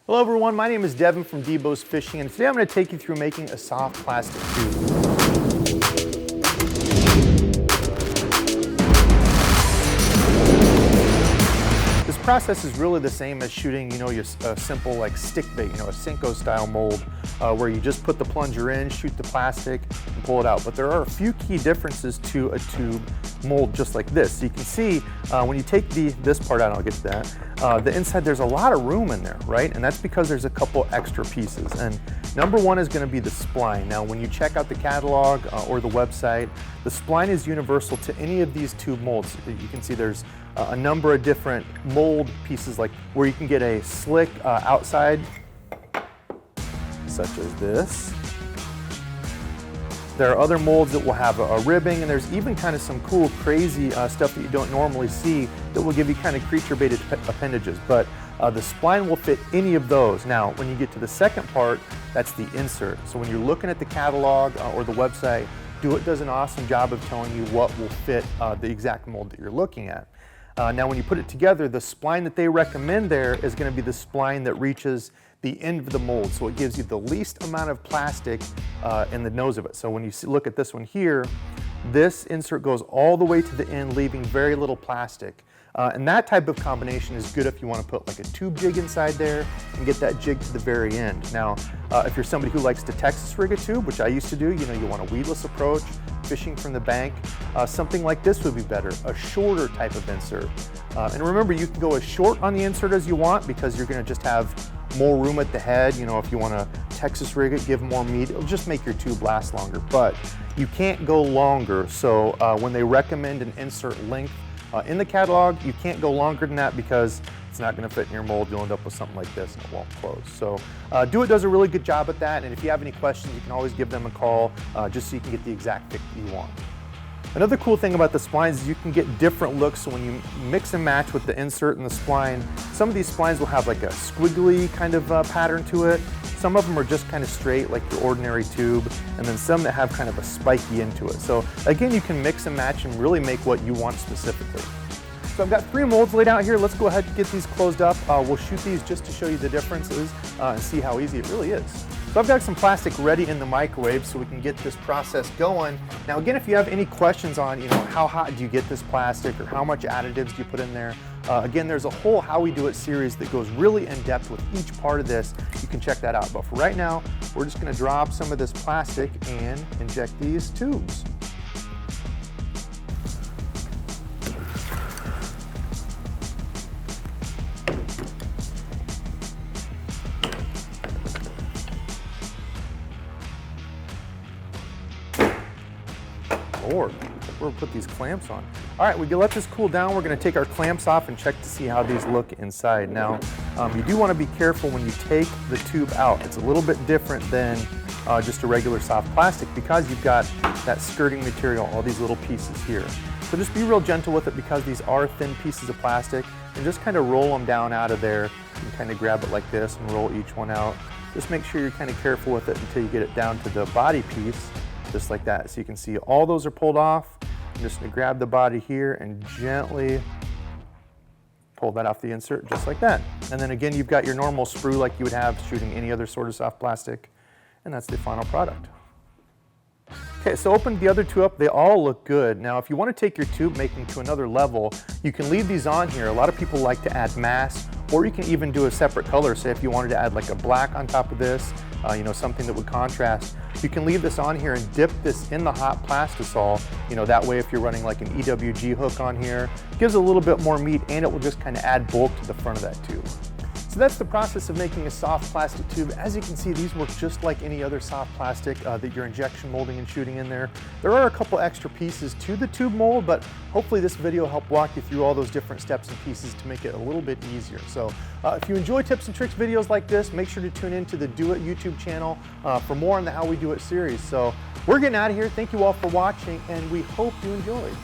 Hello everyone, my name is Devon from Debo's Fishing, and today I'm going to take you through making a soft plastic tube. This process is really the same as shooting, your simple like stick bait, a Senko style mold, where you just put the plunger in, shoot the plastic, and pull it out. But there are a few key differences to a tube mold just like this. So you can see when you take this part out, I'll get to that, the inside there's a lot of room in there, right? And that's because there's a couple extra pieces. And number one is going to be the spline. Now when you check out the catalog or the website, the spline is universal to any of these tube molds. You can see there's a number of different mold pieces, like where you can get a slick outside, such as this. There are other molds that will have a ribbing, and there's even kind of some cool, crazy stuff that you don't normally see that will give you kind of creature-baited appendages. But the spline will fit any of those. Now, when you get to the second part, that's the insert. So when you're looking at the catalog or the website, Do It does an awesome job of telling you what will fit the exact mold that you're looking at. Now when you put it together, the spline that they recommend there is going to be the spline that reaches the end of the mold, so it gives you the least amount of plastic in the nose of it. So when you look at this one here, this insert goes all the way to the end, leaving very little plastic. And that type of combination is good if you want to put like a tube jig inside there and get that jig to the very end. Now, if you're somebody who likes to Texas rig a tube, which I used to do, you want a weedless approach, fishing from the bank, something like this would be better, a shorter type of insert. And remember, you can go as short on the insert as you want because you're going to just have more room at the head. If you want to Texas rig it, give more meat, it'll just make your tube last longer. But you can't go longer, so when they recommend an insert length in the catalog, you can't go longer than that because it's not going to fit in your mold. You'll end up with something like this and it won't close. So Do It does a really good job at that, and if you have any questions, you can always give them a call just so you can get the exact fit you want. Another cool thing about the splines is you can get different looks. So when you mix and match with the insert and the spline, some of these splines will have like a squiggly kind of pattern to it. Some of them are just kind of straight like your ordinary tube, and then some that have kind of a spiky into it. So again, you can mix and match and really make what you want specifically. So I've got 3 molds laid out here. Let's go ahead and get these closed up. We'll shoot these just to show you the differences and see how easy it really is. So I've got some plastic ready in the microwave so we can get this process going. Now again, if you have any questions on how hot do you get this plastic or how much additives do you put in there, again, there's a whole How We Do It series that goes really in depth with each part of this. You can check that out. But for right now, we're just going to drop some of this plastic and inject these tubes. Lord, we'll put these clamps on. All right, we can let this cool down. We're going to take our clamps off and check to see how these look inside. Now, you do want to be careful when you take the tube out. It's a little bit different than just a regular soft plastic because you've got that skirting material, all these little pieces here. So just be real gentle with it because these are thin pieces of plastic, and just kind of roll them down out of there. You can kind of grab it like this and roll each one out. Just make sure you're kind of careful with it until you get it down to the body piece. Just like that. So you can see all those are pulled off. I'm just going to grab the body here and gently pull that off the insert just like that. And then again, you've got your normal sprue like you would have shooting any other sort of soft plastic, and that's the final product. Okay, so open the other 2 up. They all look good. Now, if you want to take your tube making to another level, you can leave these on here. A lot of people like to add mass, or you can even do a separate color. Say if you wanted to add like a black on top of this, something that would contrast. You can leave this on here and dip this in the hot plastisol. That way if you're running like an EWG hook on here, it gives a little bit more meat, and it will just kind of add bulk to the front of that tube. So that's the process of making a soft plastic tube. As you can see, these work just like any other soft plastic that you're injection molding and shooting in there. There are a couple extra pieces to the tube mold, but hopefully this video helped walk you through all those different steps and pieces to make it a little bit easier. So if you enjoy tips and tricks videos like this, make sure to tune in to the Do It YouTube channel for more on the How We Do It series. So we're getting out of here. Thank you all for watching, and we hope you enjoyed.